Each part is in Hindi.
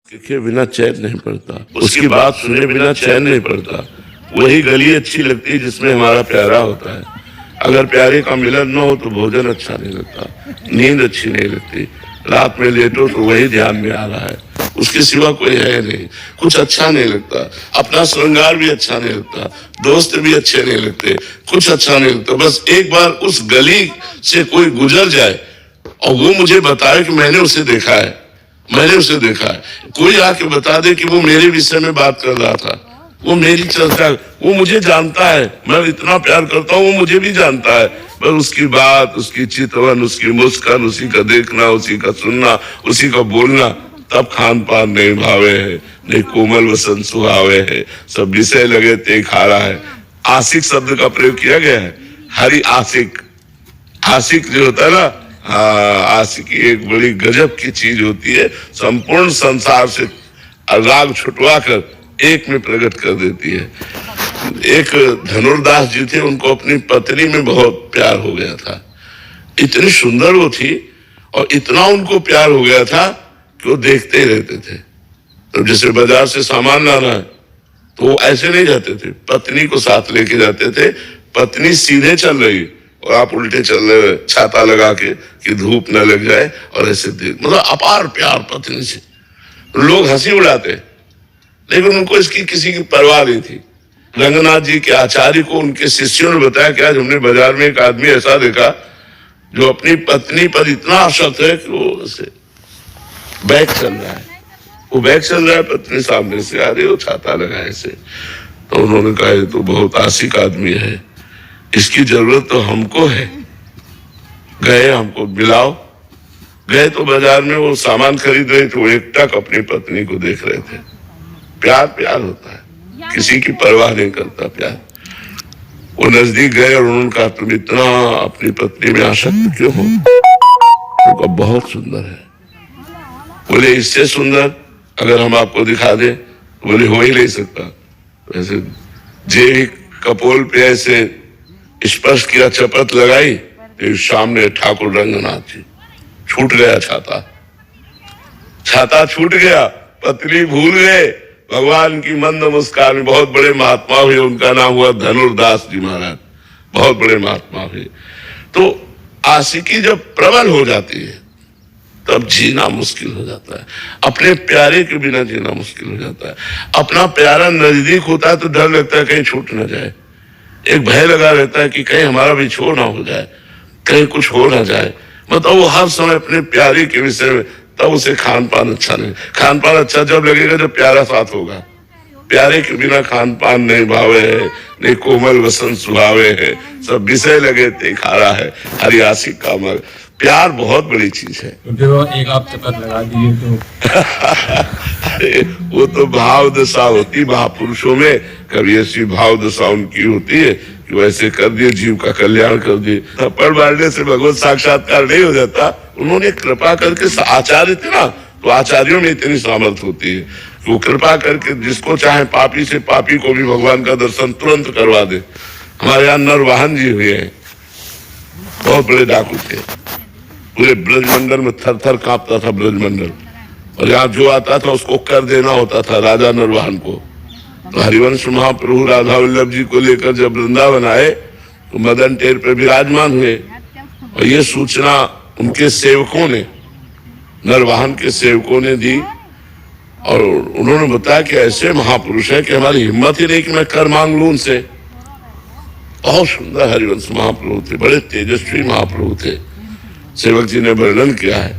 के बिना चैन नहीं पड़ता, उसकी बात सुने बिना चैन नहीं पड़ता। वही गली अच्छी लगती है जिसमें हमारा प्यारा होता है। अगर प्यारे का मिलन न हो तो भोजन अच्छा नहीं लगता, नींद अच्छी नहीं लगती, रात में लेटो तो वही ध्यान में आ रहा है, उसके सिवा कोई है नहीं, कुछ अच्छा नहीं लगता, अपना श्रृंगार भी अच्छा नहीं लगता, दोस्त भी अच्छे नहीं लगते, कुछ अच्छा नहीं लगता। बस एक बार उस गली से कोई गुजर जाए और वो मुझे बताए कि मैंने उसे देखा है, मैंने उसे देखा है, कोई आके बता दे कि वो मेरे विषय में बात कर रहा था, वो मेरी चर्चा, वो मुझे जानता है, मैं इतना प्यार करता हूँ, वो मुझे भी जानता है। बस उसकी बात, उसकी चितवन, उसकी मुस्कान, उसी का देखना, उसी का सुनना, उसी का बोलना, तब खान पान नहीं भावे है, नहीं कोमल वसंत सुहावे है, सब विषय लगे ते खारा है। आशिक शब्द का प्रयोग किया गया है, हरि आशिक। आशिक जो होता है ना, आशिकी एक बड़ी गजब की चीज होती है, संपूर्ण संसार से राग छुटवा कर एक में प्रकट कर देती है। एक धनुर्दास जी थे, उनको अपनी पत्नी में बहुत प्यार हो गया था, इतनी सुंदर वो थी और इतना उनको प्यार हो गया था कि वो देखते ही रहते थे। तो जैसे बाजार से सामान लाना है तो वो ऐसे नहीं जाते थे, पत्नी को साथ लेके जाते थे, पत्नी सीधे चल रही और आप उल्टे चल रहे, छाता लगा के कि धूप न लग जाए, और ऐसे मतलब अपार प्यार पत्नी से। लोग हंसी उड़ाते, लेकिन उनको इसकी किसी की परवाह नहीं थी। रंगनाथ जी के आचार्य को उनके शिष्यों ने बताया कि आज हमने बाजार में एक आदमी ऐसा देखा जो अपनी पत्नी पर इतना आसक्त है कि वो ऐसे बैग चल रहा है, वो बैग चल रहा है, पत्नी सामने से आ रही, वो छाता लगा ऐसे। तो उन्होंने कहा ये तो बहुत आशिक आदमी है, इसकी जरूरत तो हमको है, गए हमको मिलाओ। गए तो बाजार में वो सामान खरीद रहे थे, वो एकटक अपनी पत्नी को देख रहे थे। प्यार प्यार होता है, किसी की परवाह नहीं करता प्यार। वो नजदीक गए और उन्होंने कहा तुम इतना अपनी पत्नी में आसक्त क्यों हो? तो बहुत सुंदर है। बोले इससे सुंदर अगर हम आपको दिखा दें? बोले हो ही नहीं सकता। वैसे जे कपोल पे ऐसे स्पर्श किया, चपत लगाई, तो सामने ठाकुर रंगनाथ जी, छूट गया छाता, छाता छूट गया, पत्नी भूल गए, भगवान की मंद मुस्कान। बहुत बड़े महात्मा हुए, उनका नाम हुआ धनुर्दास जी महाराज, बहुत बड़े महात्मा हुए। तो आशिकी जब प्रबल हो जाती है तब जीना मुश्किल हो जाता है, अपने प्यारे के बिना जीना मुश्किल हो जाता है। अपना प्यारा नजदीक होता है तो डर लगता है कहीं छूट ना जाए, एक भय लगा रहता है कि कहीं हमारा बिछोड़ ना हो जाए, कहीं कुछ हो ना जाए। मतलब वो हर समय अपने प्यारे के विषय में, तब उसे खान पान अच्छा नहीं। खान पान अच्छा जब लगेगा जब प्यारा साथ होगा, प्यारे के बिना खान पान नहीं भावे है, नहीं कोमल वसंत सुहावे है, सब विषय लगे ते खारा है, हरि आशिक का मर। प्यार बहुत बड़ी चीज है। तो एक आप चपत लगा दिए तो वो तो भाव दशा होती महापुरुषों में, कभी ऐसी भाव दशा उनकी होती है कि वैसे कर दिए, जीव का कल्याण कर दिए। थप्पड़ मारने से भगवत साक्षात्कार नहीं हो जाता। उन्होंने कृपा करके, आचार्य थे ना, तो आचार्यों में इतनी सामर्थ्य होती है, वो कृपा करके जिसको चाहे पापी से पापी को भी भगवान का दर्शन तुरंत करवा दे। हमारे यहाँ नरवाहन जी हुए हैं, बहुत बड़े डाकू थे, पूरे ब्रजमंडल में थर थर कांपता था ब्रजमंडल, और यहाँ जो आता था उसको कर देना होता था राजा नरवाहन को। तो हरिवंश महाप्रभु राधा वल्लभ जी को लेकर जब वृंदावन आए तो मदन टेर पे विराजमान हुए, और ये सूचना उनके सेवकों ने, नरवाहन के सेवकों ने दी, और उन्होंने बताया कि ऐसे महापुरुष है कि हमारी हिम्मत ही नहीं कि मैं कर मांग लूं उनसे। बहुत सुंदर हरिवंश महाप्रभु थे, बड़े तेजस्वी महाप्रभु थे। सेवक जी ने वर्णन किया है,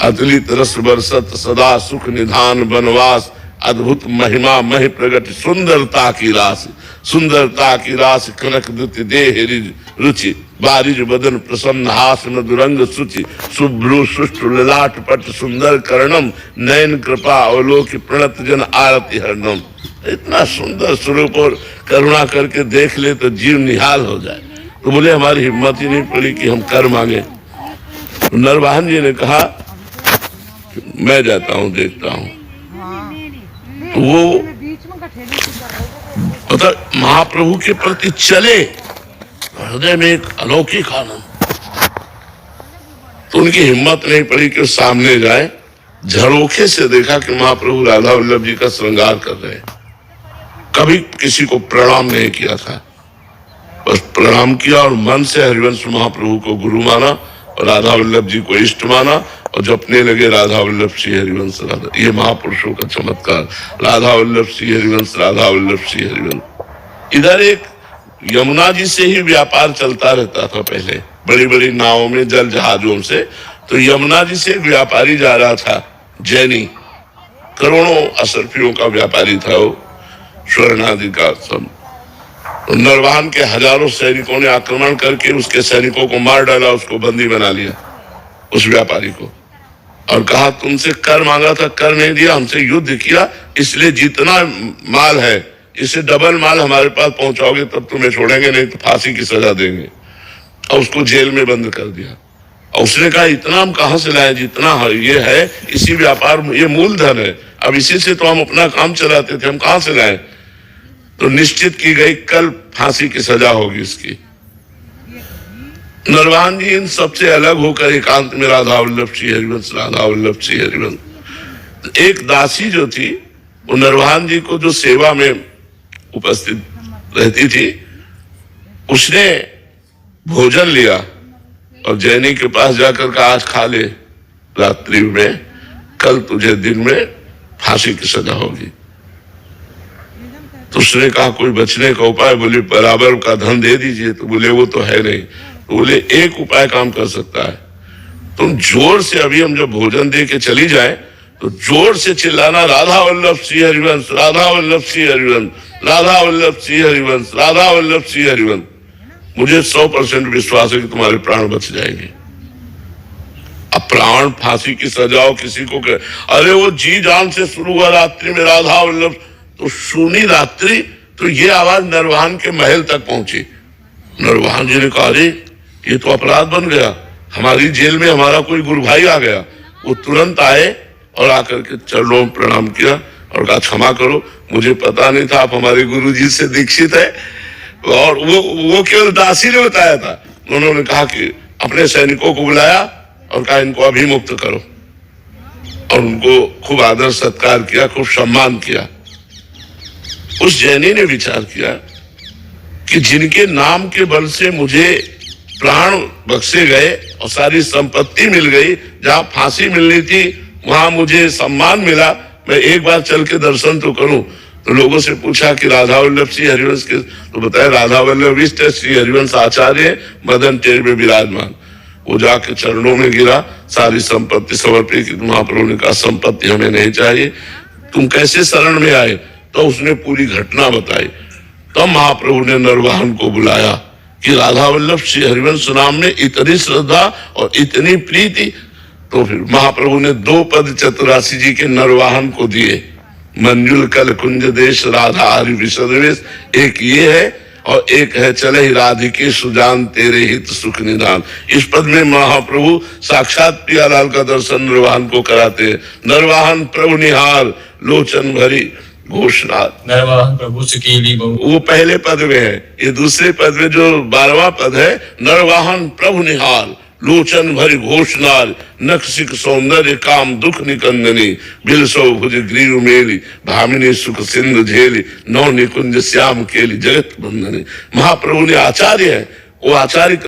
अतुलित रस बरसत सदा सुख निधान बनवास, अद्भुत महिमा महि प्रगट सुंदरता की रास, सुंदरता की रास कनक दुति देह रुचि, बारिज बदन प्रसन्न हास मधुरंग सुचि, शुभ्रु सुष्टु ललाट पट सुंदर कर्णम, नयन कृपा अवलोक प्रणत जन आरती हरणम। इतना सुंदर स्वरूप और करुणा करके देख ले तो जीव निहाल हो जाए। तो बोले हमारी हिम्मत ही नहीं पड़ी कि हम कर मांगे। तो नरवाहन जी ने कहा मैं जाता हूँ, देखता हूँ। तो वो मतलब महाप्रभु के प्रति चले, हृदय में एक अलौकिक आनंद। तो उनकी हिम्मत नहीं पड़ी कि सामने जाए, झरोखे से देखा कि महाप्रभु राधा वल्लभ जी का श्रृंगार कर रहे हैं। कभी किसी को प्रणाम नहीं किया था, बस प्रणाम किया और मन से हरिवंश महाप्रभु को गुरु माना और राधा वल्लभ जी को इष्ट माना और जपने लगे राधा वल्लभ श्री हरिवंश राधा। ये महापुरुषों का चमत्कार, राधा वल्लभ श्री हरिवंश, राधा वल्लभ श्री हरिवंश। इधर एक यमुना जी से ही व्यापार चलता रहता था पहले, बड़ी बड़ी नावों में, जल जहाजों से। तो यमुना जी से एक व्यापारी जा रहा था, जैनी, करोड़ों असरफियों का व्यापारी था वो, स्वर्ण आदि का सब। तो नरवाहन के हजारों सैनिकों ने आक्रमण करके उसके सैनिकों को मार डाला, उसको बंदी बना लिया, उस व्यापारी को, और कहा तुमसे कर मांगा था, कर नहीं दिया, हमसे युद्ध किया, इसलिए जितना माल है इससे डबल माल हमारे पास पहुंचाओगे तब तुम्हें छोड़ेंगे, नहीं तो फांसी की सजा देंगे। और उसको जेल में बंद कर दिया। और उसने कहा इतना हम कहां से लाए, जितना ये है इसी व्यापार, ये मूलधन है, अब इसी से तो हम अपना काम चलाते थे, हम कहां से लाए। तो निश्चित की गई कल फांसी की सजा होगी इसकी। नरवाहन जी इन सबसे अलग होकर एकांत में राधा वल्लभ श्री हरिवंश, राधा वल्लभ श्री हरिवंश। एक दासी जो थी वो नरवाहन जी को जो सेवा में उपस्थित रहती थी, उसने भोजन लिया और जैनी के पास जाकर कहा आज खा ले रात्रि में, कल तुझे दिन में फांसी की सजा होगी। तो उसने कहा कोई बचने का उपाय, बोले बराबर का धन दे दीजिए। तो बोले वो तो है नहीं। तो बोले एक उपाय काम कर सकता है, तुम जोर से, अभी हम जब भोजन दे के चली जाए तो जोर से चिल्लाना राधा वल्लभ श्री हरिवंश, राधा वल्लभ श्री हरिवंश, राधा वल्लभ श्री हरिवंश, राधा वल्लभ श्री हरिवंश। मुझे 100% विश्वास है कि तुम्हारे प्राण बच जाएंगे। अब प्राण फांसी की सजाओ किसी को कहे, अरे वो जी जान से शुरू हुआ रात्रि में राधा वल्लभ, तो सुनी रात्रि, तो ये आवाज नरवाहन के महल तक पहुंची। नरवाहन जी ने कहा अरे ये तो अपराध बन गया, हमारी जेल में हमारा कोई गुरु भाई आ गया। वो तुरंत आए और आकर के चरणों में प्रणाम किया और कहा क्षमा करो, मुझे पता नहीं था आप हमारे गुरु जी से दीक्षित है। और वो केवल दासी ने बताया था। उन्होंने कहा कि अपने सैनिकों को बुलाया और कहा इनको अभिमुक्त करो, और उनको खूब आदर सत्कार किया, खूब सम्मान किया। उस जैनी ने विचार किया कि जिनके नाम के बल से मुझे प्राण बख्शे गए और सारी संपत्ति मिल गई, जहां फांसी मिलनी थी वहां मुझे सम्मान मिला, मैं एक बार चल के दर्शन तो करूं। तो लोगों से पूछा कि राधा वल्लभ श्री हरिवंश के, तो बताया राधा वल्लभ इष्ट श्री हरिवंश आचार्य मदन टेर में विराजमान। वो जाके चरणों में गिरा, सारी संपत्ति समर्पित की। महाप्रभु ने कहा संपत्ति हमें नहीं चाहिए, तुम कैसे शरण में आए। तो उसने पूरी घटना बताई। तब महाप्रभु ने नरवाहन को बुलाया कि राधा वल्लभ श्री हरिवंश नाम में इतनी श्रद्धा और इतनी प्रीति। तो फिर महाप्रभु ने 2 पद चतुरासी जी के नरवाहन को दिए, मंजुल कल कुंज देश राधा हरि विशदेश। एक ये है और एक है चले ही राधिके सुजान तेरे हित सुख निदान। इस पद में महाप्रभु साक्षात प्रियालाल का दर्शन नरवाहन को कराते हैं। नरवाहन प्रभु निहार लोचन भरी घोषणा, नरवाहन प्रभु सुकीली बहु। वो पहले पद में है। ये दूसरे पद में जो 12वां पद है, नरवाहन प्रभु निहार लोचन भरी घोषणार, नक्सिक सौंदर्य काम दुख निकंदनी, बिलसो भुज ग्रीव मेली, भामिनी सुख सिंधु झेली, नौ निकुंज श्याम केली, जगत बंदनी। महाप्रभु ने आचार्य है, वो आचार्य